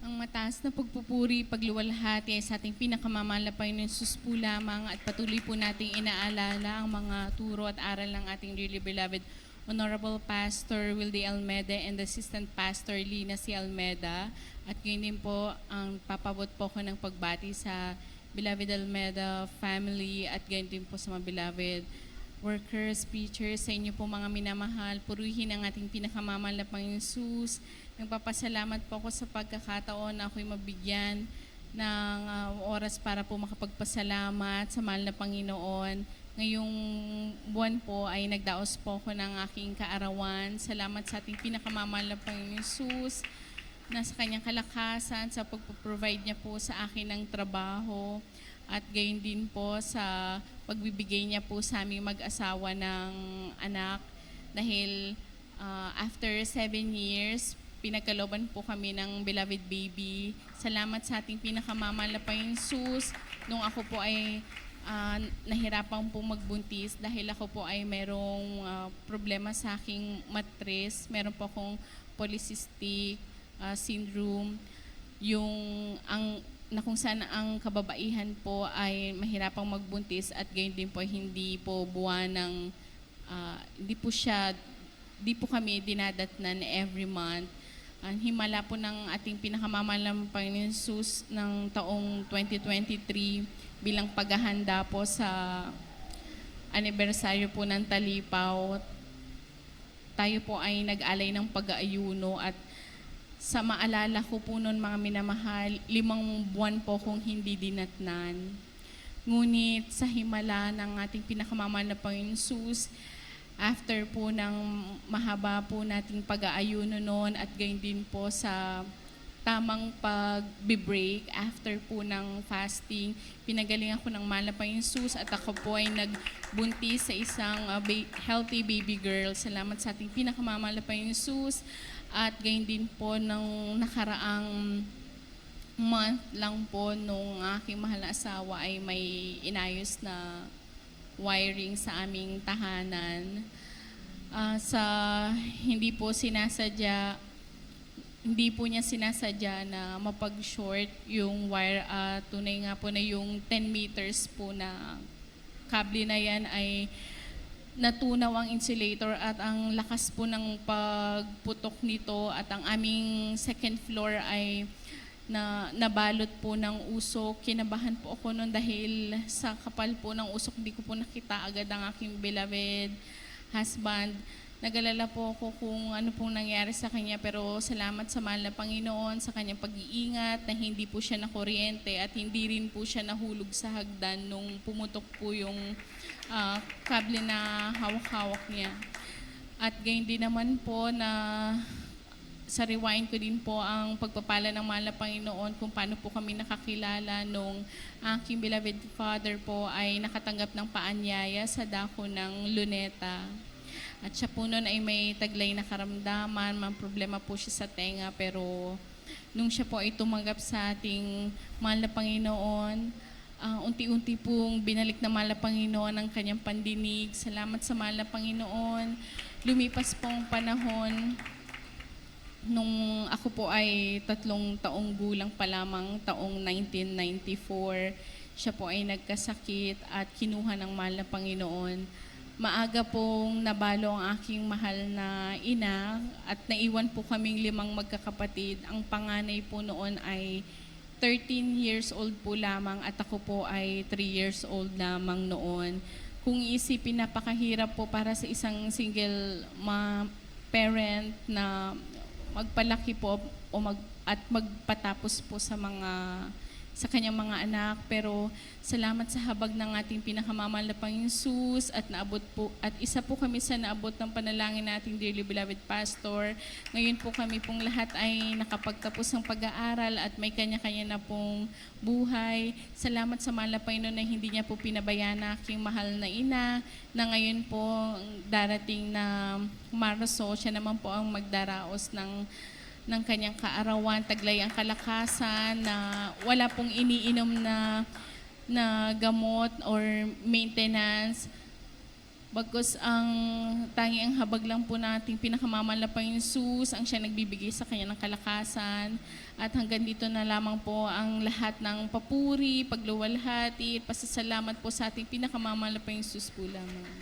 Ang mataas na pagpupuri, pagluwalhati ay sa ating pinakamamahal na Panginoon Jesus po lamang at patuloy po nating inaalala ang mga turo at aral ng ating dearly beloved Honorable Pastor Wildy Almeda and Assistant Pastor Lina C. Almeda. At ngayon din po, ang papabot po ko ng pagbati sa beloved Almeda family at ngayon din po sa mga beloved workers, preachers, sa inyo po mga minamahal, purihin ang ating pinakamamahal na Panginoon Jesus. Nagpapasalamat po ako sa pagkakataon na ako'y mabigyan ng oras para po makapagpasalamat sa mahal na Panginoon. Ngayong buwan po ay nagdaos po ako ng aking kaarawan. Salamat sa ating pinakamamahal na Panginoon Jesus na sa kanyang kalakasan, sa pagpaprovide niya po sa akin ng trabaho at gayon din po sa pagbibigay niya po sa aming mag-asawa ng anak dahil after 7 years, pinagkalooban po kami ng beloved baby. Salamat sa ating pinakamamahal na Panginoon Jesus. Nung ako po ay nahirapan po magbuntis dahil ako po ay merong problema sa aking matres. Meron po akong polycystic syndrome. Na kung saan ang kababaihan po ay mahirapang magbuntis at gayon din po hindi po buwan ng di po kami dinadatnan every month. Himala po ng ating pinakamamahal ng Panginoon Jesus ng taong 2023 bilang paghahanda po sa anibersaryo po ng Talipaw. Tayo po ay nag-alay ng pag-aayuno at sa maalala ko po noon mga minamahal, 5 buwan po kong hindi dinatnan. Ngunit sa himala ng ating pinakamamahal na Panginoon Jesus, after po ng mahaba po nating pag-aayuno noon at gayon din po sa tamang pag-break, after po ng fasting, pinagaling ako ng mahal na Panginoon Jesus at ako po ay nagbuntis sa isang healthy baby girl. Salamat sa ating pinakamamahal na Panginoon Jesus. At gayon din po nung nakaraang month lang po nung aking mahal na asawa ay may inayos na wiring sa aming tahanan. Sa hindi po niya sinasadya na mapag-short yung wire. Tunay nga po na yung 10 meters po na kable na yan ay natunaw ang insulator at ang lakas po ng pagputok nito at ang aming second floor ay nabalot po ng usok. Kinabahan po ako noon dahil sa kapal po ng usok, hindi ko po nakita agad ang aking beloved husband. Nag-alala po ako kung ano pong nangyari sa kanya, pero salamat sa mahal na Panginoon sa kanyang pag-iingat na hindi po siya nakuryente at hindi rin po siya nahulog sa hagdan nung pumutok po yung kable na hawak-hawak niya. At gayon din naman po na sariwain ko din po ang pagpapala ng mahal na Panginoon kung paano po kami nakakilala nung aking beloved father po ay nakatanggap ng paanyaya sa dako ng Luneta. At siya po noon ay may taglay na karamdaman, may problema po siya sa tenga, pero nung siya po ay tumanggap sa ating mahal na Panginoon, unti-unti pong binalik na mahal na Panginoon ang kanyang pandinig. Salamat sa mahal na Panginoon. Lumipas pong panahon, nung ako po ay 3 taong gulang pa lamang, taong 1994, siya po ay nagkasakit at kinuha ng mahal na Panginoon. Maaga pong nabalo ang aking mahal na ina at naiwan po kaming 5 magkakapatid. Ang panganay po noon ay 13 years old po lamang at ako po ay 3 years old lamang noon. Kung isipin, napakahirap po para sa isang single parent na magpalaki po at magpatapos po sa kanyang mga anak, pero salamat sa habag ng ating pinakamamahal na Panginoon Jesus at isa po kami sa naabot ng panalangin nating dearly beloved pastor. Ngayon po kami pong lahat ay nakapagtapos ng pag-aaral at may kanya-kanya na pong buhay. Salamat sa mahal na Panginoon na hindi niya po pinabayaan na aking mahal na ina na ngayon po darating na Marso, siya naman po ang magdaraos ng kanyang kaarawan, taglay ang kalakasan na wala pong iniinom na gamot or maintenance. Bagkus ang tanging ang habag lang po nating pinakamamahal na Panginoong Sus, ang siya nagbibigay sa kanya ng kalakasan. At hanggang dito na lamang po ang lahat ng papuri, pagluwalhati, pasasalamat po sa ating pinakamamahal na Panginoong Sus po lamang.